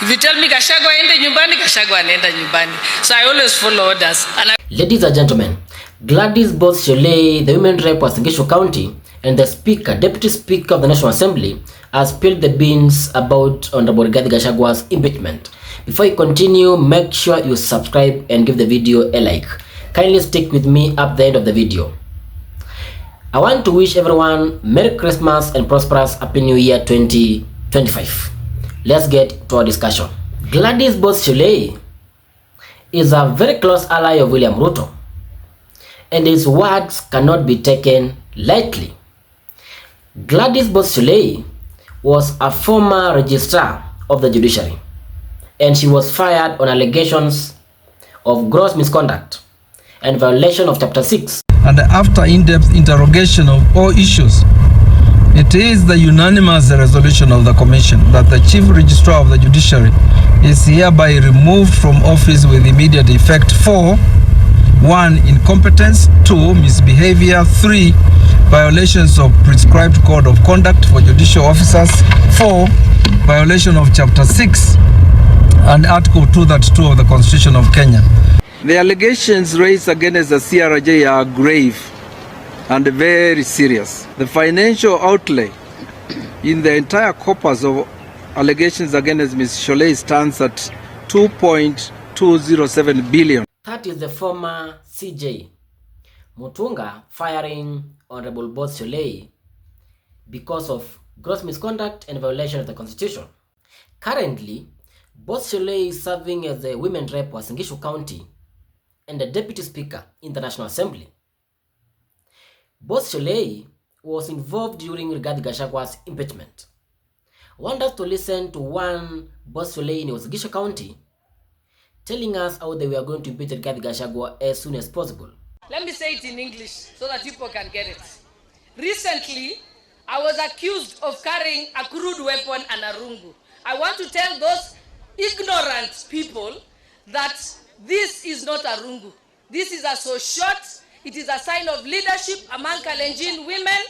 If you tell me Gachagua ende nyumbani, Gachagua anaenda nyumbani. So I always follow orders. Ladies and gentlemen, Gladys Boss Shollei, the women rep of Gachagua County, and the Speaker, Deputy Speaker of the National Assembly, has spilled the beans about Honorable Gachagua's impeachment. Before you continue, make sure you subscribe and give the video a like. Kindly stick with me up the end of the video. I want to wish everyone Merry Christmas and prosperous Happy New Year 2025. Let's get to our discussion. Gladys Boss Shollei is a very close ally of William Ruto, and his words cannot be taken lightly. Gladys Boss Shollei was a former registrar of the judiciary, and she was fired on allegations of gross misconduct and violation of Chapter 6. And after in-depth interrogation of all issues, it is the unanimous resolution of the Commission that the Chief Registrar of the Judiciary is hereby removed from office with immediate effect for 1. Incompetence, 2. Misbehavior, 3. Violations of prescribed code of conduct for judicial officers, 4. Violation of Chapter 6 and Article 232 of the Constitution of Kenya. The allegations raised against the CRJ are grave and very serious. The financial outlay in the entire corpus of allegations against Ms. Shollei stands at 2.207 billion. That is the former CJ Mutunga firing Honorable Boss Shollei because of gross misconduct and violation of the Constitution. Currently, Boss Shollei is serving as the women rep of Gachagua County and the Deputy Speaker in the National Assembly. Boss Shollei was involved during Gachagua's impeachment. I want us to listen to one Boss Shollei in Gachagua County telling us how they were going to impeach Gachagua as soon as possible. Let me say it in English so that people can get it. Recently, I was accused of carrying a crude weapon and a rungu. I want to tell those ignorant people that this is not a rungu. This is a so short. It is a sign of leadership among Kalenjin women,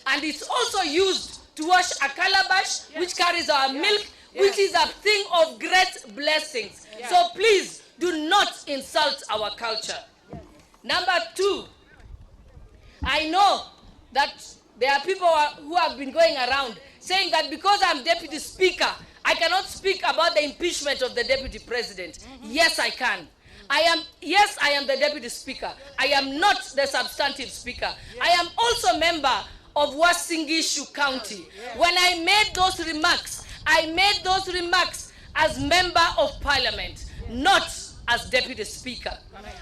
and it's also used to wash a calabash, which carries our milk, which is a thing of great blessings. So please do not insult our culture. Number 2, I know that there are people who have been going around saying that because I'm Deputy Speaker, I cannot speak about the impeachment of the Deputy President. Yes, I can. I am the Deputy Speaker. I am not the substantive Speaker. I am also member of Uasin Gishu County. When I made those remarks, I made those remarks as Member of Parliament, not as Deputy Speaker.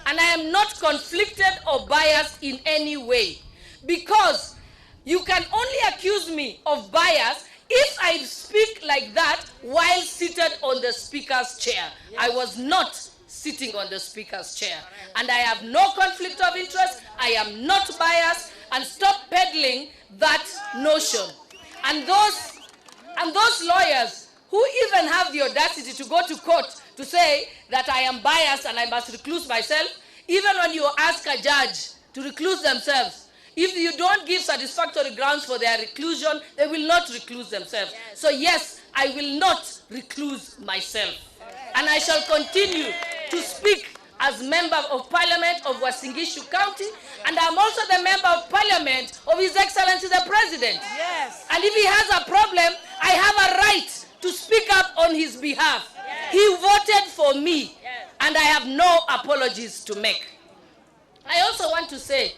And I am not conflicted or biased in any way, because you can only accuse me of bias if I speak like that while seated on the Speaker's chair. I was not sitting on the Speaker's chair, and I have no conflict of interest. I am not biased, and stop peddling that notion. And those lawyers who even have the audacity to go to court to say that I am biased and I must recluse myself, even when you ask a judge to recluse themselves, if you don't give satisfactory grounds for their reclusion, they will not recluse themselves. So yes, I will not recluse myself. And I shall continue to speak as Member of Parliament of Uasin Gishu County, and I'm also the Member of Parliament of His Excellency the President. Yes. And if he has a problem, I have a right to speak up on his behalf. Yes. He voted for me, yes, and I have no apologies to make. I also want to say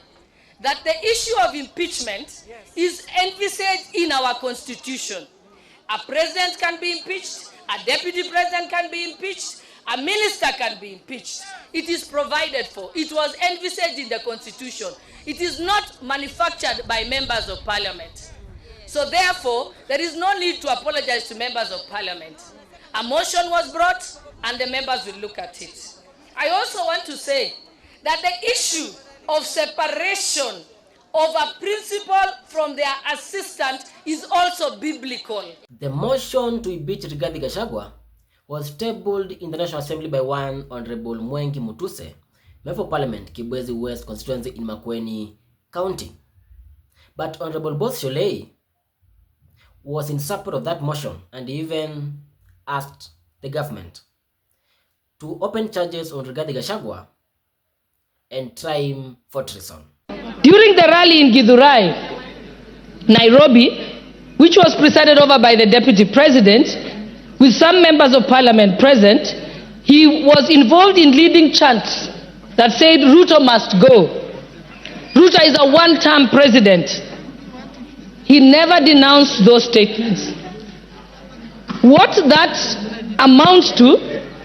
that the issue of impeachment, yes, is envisaged in our Constitution. A president can be impeached, a deputy president can be impeached, a minister can be impeached. It is provided for. It was envisaged in the Constitution. It is not manufactured by members of Parliament. So therefore, there is no need to apologize to members of Parliament. A motion was brought, and the members will look at it. I also want to say that the issue of separation of a principal from their assistant is also biblical. The motion to impeach Gachagua was tabled in the National Assembly by one Honorable Mwengi Mutuse, Member of Parliament, Kibwezi West constituency in Makueni County. But Honorable Boss Shollei was in support of that motion and even asked the government to open charges on Rigathi Gachagua and try him for treason. During the rally in Githurai, Nairobi, which was presided over by the Deputy President, with some members of Parliament present, he was involved in leading chants that said Ruto must go. Ruto is a one-term president. He never denounced those statements. What that amounts to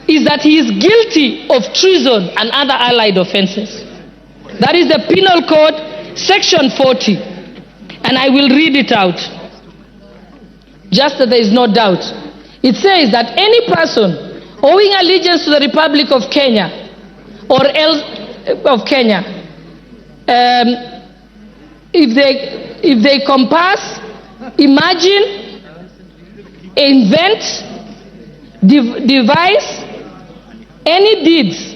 is that he is guilty of treason and other allied offenses. That is the Penal Code, Section 40. And I will read it out, just that there is no doubt. It says that any person owing allegiance to the Republic of Kenya or else of Kenya, if they compass, imagine, invent, devise any deeds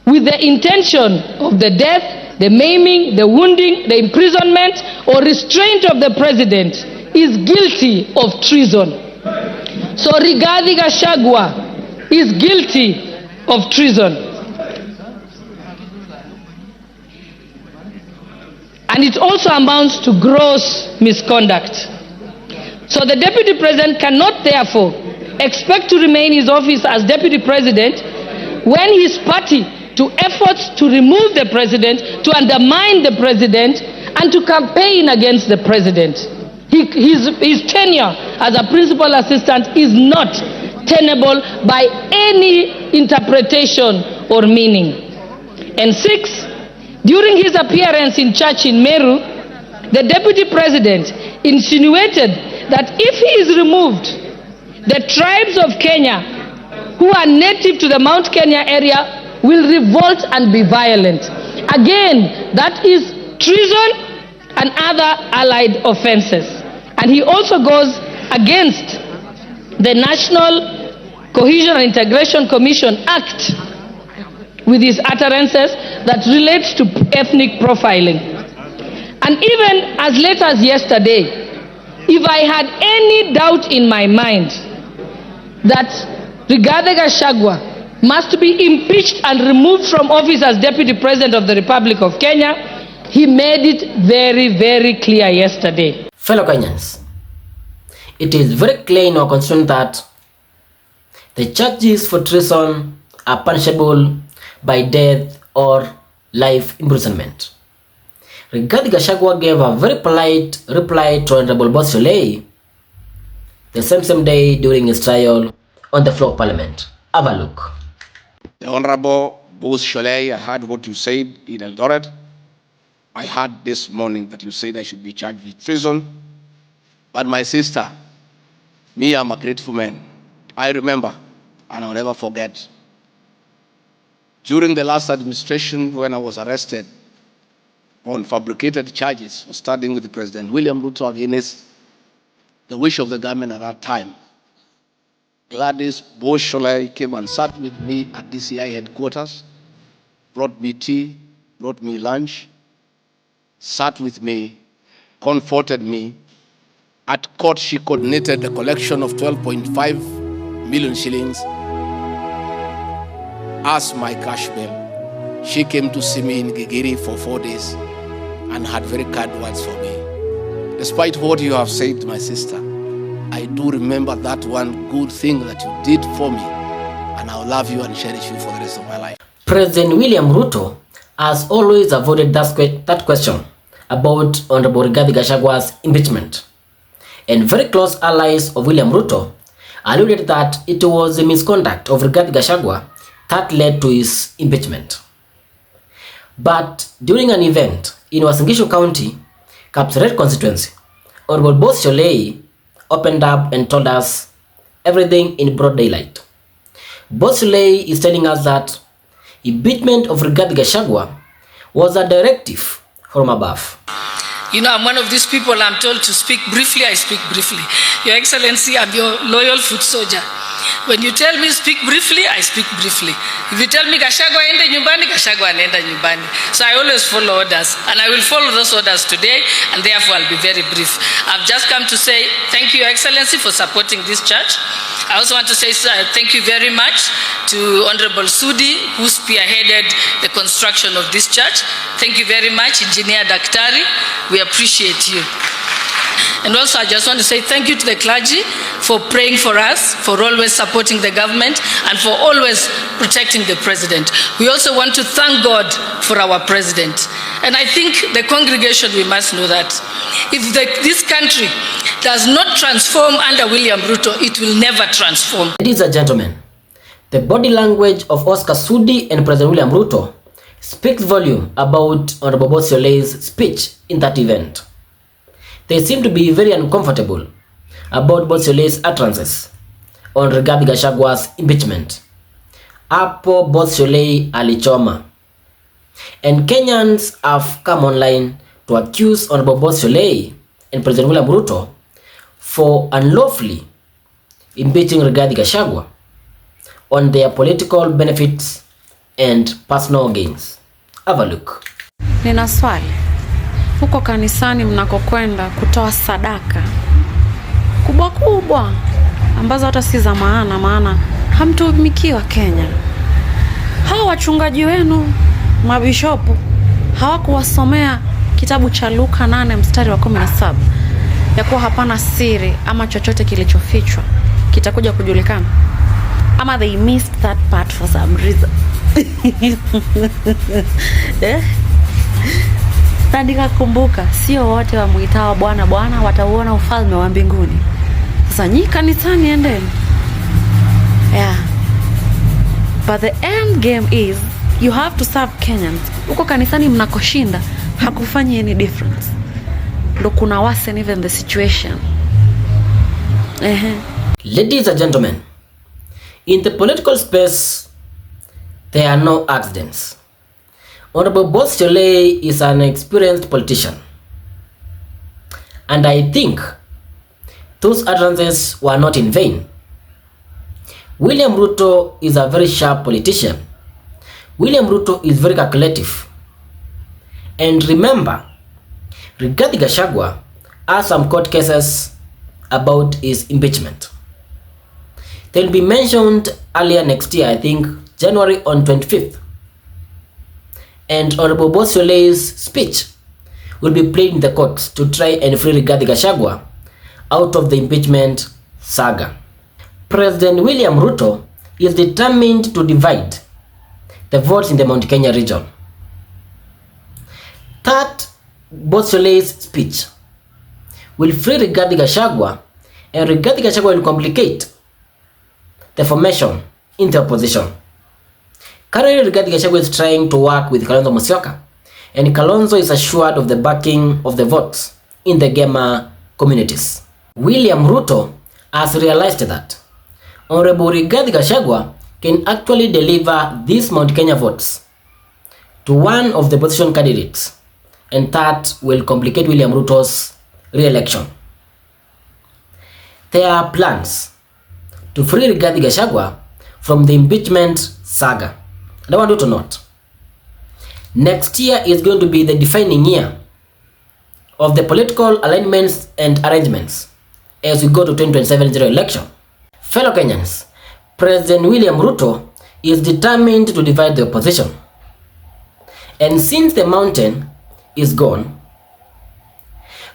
with the intention of the death, the maiming, the wounding, the imprisonment, or restraint of the president is guilty of treason. So Rigathi Gachagua is guilty of treason. And it also amounts to gross misconduct. So the Deputy President cannot therefore expect to remain in his office as Deputy President when his party, to efforts to remove the President, to undermine the President, and to campaign against the President. His tenure as a principal assistant is not tenable by any interpretation or meaning. And 6, during his appearance in church in Meru, the Deputy President insinuated that if he is removed, the tribes of Kenya who are native to the Mount Kenya area will revolt and be violent. Again, that is treason and other allied offenses. And he also goes against the National Cohesion and Integration Commission Act with his utterances that relates to ethnic profiling. And even as late as yesterday, if I had any doubt in my mind that Rigathi Gachagua must be impeached and removed from office as Deputy President of the Republic of Kenya, he made it very, very clear yesterday. Fellow Kenyans, it is very clear in our constitution that the charges for treason are punishable by death or life imprisonment. Rigathi Gachagua gave a very polite reply to Honorable Boss Shollei the same day during his trial on the floor of Parliament. Have a look. The Honorable Boss Shollei, I heard what you said in Eldoret. I heard this morning that you said I should be charged with treason. But my sister, me, I'm a grateful man. I remember, and I'll never forget. During the last administration, when I was arrested on fabricated charges for studying with President William Ruto against the wish of the government at that time, Gladys Boss Shollei came and sat with me at DCI headquarters, brought me tea, brought me lunch, sat with me, comforted me. At court, she coordinated the collection of 12.5 million shillings as my cash bail. She came to see me in Gigiri for 4 days and had very kind words for me. Despite what you have said, my sister, I do remember that one good thing that you did for me, and I'll love you and cherish you for the rest of my life. President William Ruto has always avoided that question about Honorable Rigathi Gachagua's impeachment. And very close allies of William Ruto alluded that it was the misconduct of Rigathi Gachagua that led to his impeachment. But during an event in Uasin Gishu County, Kapseret constituency, Honorable Boss Shollei opened up and told us everything in broad daylight. Boss Shollei is telling us that impeachment of Rigathi Gachagua was a directive from above. You know, I'm one of these people, I'm told to speak briefly, I speak briefly. Your Excellency, I'm your loyal foot soldier. When you tell me speak briefly, I speak briefly. If you tell me Gachagua ende nyumbani, Gachagua anaenda nyumbani. So I always follow orders, and I will follow those orders today, and therefore I'll be very brief. I've just come to say thank you, Your Excellency, for supporting this church. I also want to say thank you very much to Honorable Sudi, who spearheaded the construction of this church. Thank you very much, Engineer Daktari. We appreciate you. And also I just want to say thank you to the clergy for praying for us, for always supporting the government, and for always protecting the president. We also want to thank God for our president. And I think the congregation, we must know that if this country does not transform under William Ruto, it will never transform. Ladies and gentlemen, the body language of Oscar Sudi and President William Ruto speaks volume about Honorable Boss Shollei's speech in that event. They seem to be very uncomfortable about Boss Shollei's utterances on regarding Gachagua's impeachment. Hapo Boss Shollei alichoma. And Kenyans have come online to accuse Honorable Boss Shollei and President William Ruto for unlawfully impeaching Rigathi Gachagua on their political benefits and personal gains. Have a look. Nina swali. Huko kanisani mnakokwenda kutoa sadaka kubwa kubwa ambazo hata si za maana hamtumikiwa Kenya. Hawa wachungaji wenu mabishopu hawakuwasomea kitabu cha Luka 8 mstari wa 17 ya kuwa hapana siri ama chochote kilichofichwa kitakuja kujulikana? Ama they missed that part for some reason. Tandika kumbuka, sio wote wamuitao Bwana Bwana watauona ufalme wa mbinguni. Sasa nyi kanisani endeni. Yeah. But the end game is you have to serve Kenyans. Uko kanisani mnakoshinda hakufanyi any difference. Ndo kuna worsen even the situation. Ladies and gentlemen, in the political space, there are no accidents. Honorable Boss Shollei is an experienced politician. And I think those utterances were not in vain. William Ruto is a very sharp politician. William Ruto is very calculative. And remember, Rigathi Gachagua has some court cases about his impeachment. They'll be mentioned earlier next year, I think January on 25th. And Honorable Boss Shollei's speech will be played in the courts to try and free Rigathi Gachagua out of the impeachment saga. President William Ruto is determined to divide the votes in the Mount Kenya region. That Boss Shollei's speech will free Rigathi Gachagua, and Rigathi Gachagua will complicate the formation in the opposition. Currently, Rigathi Gachagua is trying to work with Kalonzo Musyoka, and Kalonzo is assured of the backing of the votes in the Gema communities. William Ruto has realized that Honorable Rigathi Gachagua can actually deliver these Mount Kenya votes to one of the opposition candidates, and that will complicate William Ruto's re-election. There are plans to free Rigathi Gachagua from the impeachment saga. And I want you to note, next year is going to be the defining year of the political alignments and arrangements as we go to 2027 general election. Fellow Kenyans, President William Ruto is determined to divide the opposition. And since the mountain is gone,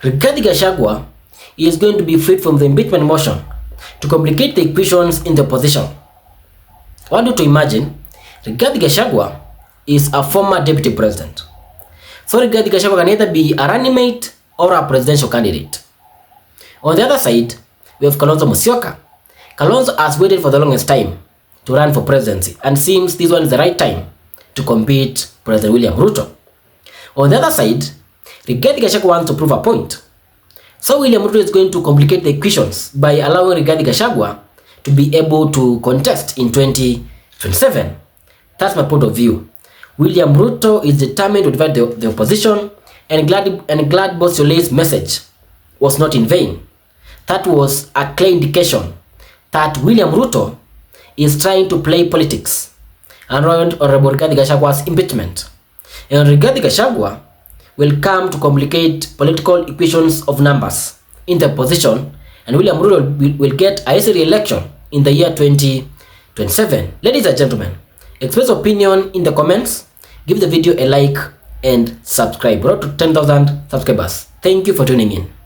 Rigathi Gachagua is going to be freed from the impeachment motion to complicate the equations in the opposition. I want you to imagine, Rigathi Gachagua is a former deputy president. So Rigathi Gachagua can either be a running mate or a presidential candidate. On the other side, we have Kalonzo Musyoka. Kalonzo has waited for the longest time to run for presidency, and seems this one is the right time to compete President William Ruto. On the other side, Rigathi Gachagua wants to prove a point. So William Ruto is going to complicate the equations by allowing Rigathi Gachagua to be able to contest in 2027. That's my point of view. William Ruto is determined to divide the opposition, and glad Boss Shollei's message was not in vain. That was a clear indication that William Ruto is trying to play politics around Honorable Rigathi Gachagua's impeachment. And Rigathi Gachagua will come to complicate political equations of numbers in the position, and William Ruto will get a easy re-election in the year 2027. Ladies and gentlemen, express opinion in the comments, give the video a like and subscribe. We're up to 10,000 subscribers. Thank you for tuning in.